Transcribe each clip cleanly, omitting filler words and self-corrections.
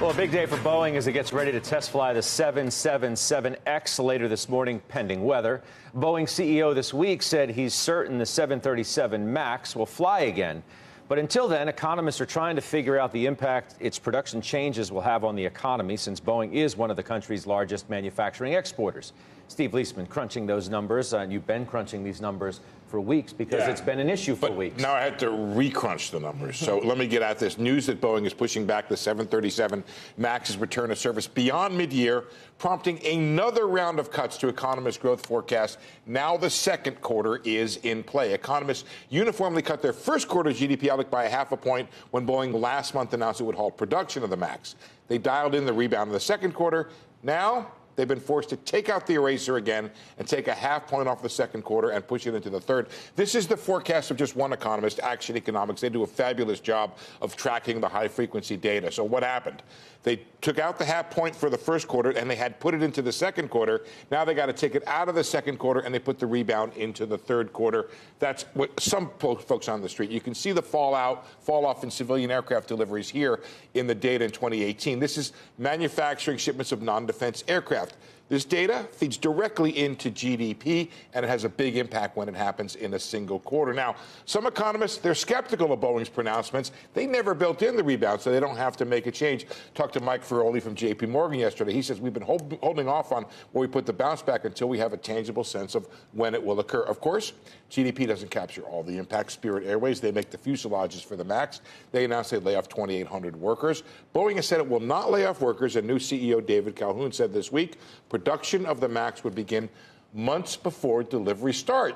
Well, a big day for Boeing as it gets ready to test fly the 777X later this morning, pending weather. Boeing CEO this week said he's certain the 737 MAX will fly again. But until then, economists are trying to figure out the impact its production changes will have on the economy, since Boeing is one of the country's largest manufacturing exporters. Steve Liesman crunching those numbers, and you've been crunching these numbers for weeks because it's been an issue for weeks. Now I had to re-crunch the numbers. So let me get at this. News that Boeing is pushing back the 737 MAX's return to service beyond mid-year, prompting another round of cuts to economists' growth forecast. Now the second quarter is in play. Economists uniformly cut their first quarter GDP outlook by 0.5 point when Boeing last month announced it would halt production of the MAX. They dialed in the rebound in the second quarter. Now they've been forced to take out the eraser again and take 0.5 point off the second quarter and push it into the third. This is the forecast of just one economist, Action Economics. They do a fabulous job of tracking the high-frequency data. So what happened? They took out the 0.5 point for the first quarter, and they had put it into the second quarter. Now they got to take it out of the second quarter, and they put the rebound into the third quarter. That's what some folks on the street. You can see the fall off in civilian aircraft deliveries here in the data in 2018. This is manufacturing shipments of non-defense aircraft. This data feeds directly into GDP, and it has a big impact when it happens in a single quarter. Now, some economists, they're skeptical of Boeing's pronouncements. They never built in the rebound, so they don't have to make a change. Talked to Mike Ferroli from J.P. Morgan yesterday. He says we've been holding off on where we put the bounce back until we have a tangible sense of when it will occur. Of course, GDP doesn't capture all the impact. Spirit Airways, they make the fuselages for the MAX. They announced they'd lay off 2,800 workers. Boeing has said it will not lay off workers. And new CEO David Calhoun said this week production of the MAX would begin months before delivery start.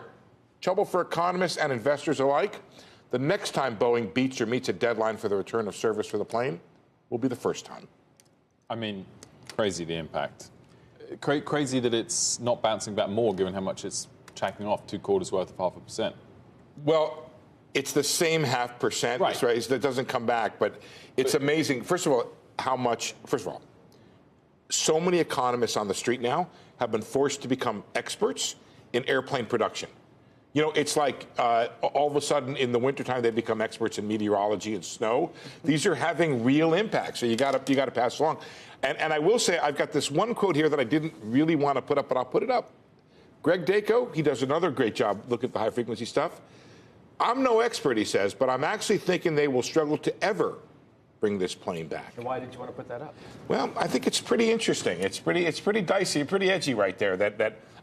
Trouble for economists and investors alike. The next time Boeing beats or meets a deadline for the return of service for the plane will be the first time. I mean, crazy the impact. Crazy that it's not bouncing back more, given how much it's checking off 2 quarters worth of 0.5%. Well, it's the same 0.5%, right? That doesn't come back, but it's amazing. First of all, so many economists on the street now have been forced to become experts in airplane production. You know, it's like all of a sudden in the wintertime they become experts in meteorology and snow. These are having real impacts, so you got to pass along. And I will say I've got this one quote here that I didn't really want to put up, but I'll put it up. Greg Dacko, he does another great job looking at the high-frequency stuff. I'm no expert, he says, but I'm actually thinking they will struggle to ever bring this plane back. And why did you want to put that up? Well, I think it's pretty interesting. It's pretty dicey, pretty edgy right there.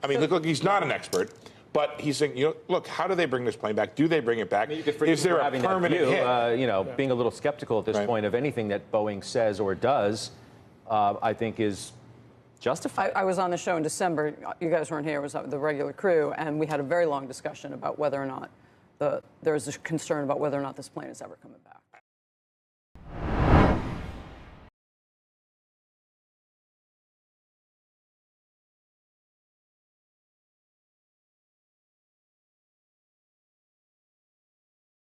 I mean, look, he's not an expert, but he's saying, you know, look, how do they bring this plane back? Do they bring it back? I mean, is there a permanent hit? You know, being a little skeptical at this point of anything that Boeing says or does, I think is justified. I was on the show in December. You guys weren't here. It was the regular crew, and we had a very long discussion about whether or not there's a concern about whether or not this plane is ever coming back.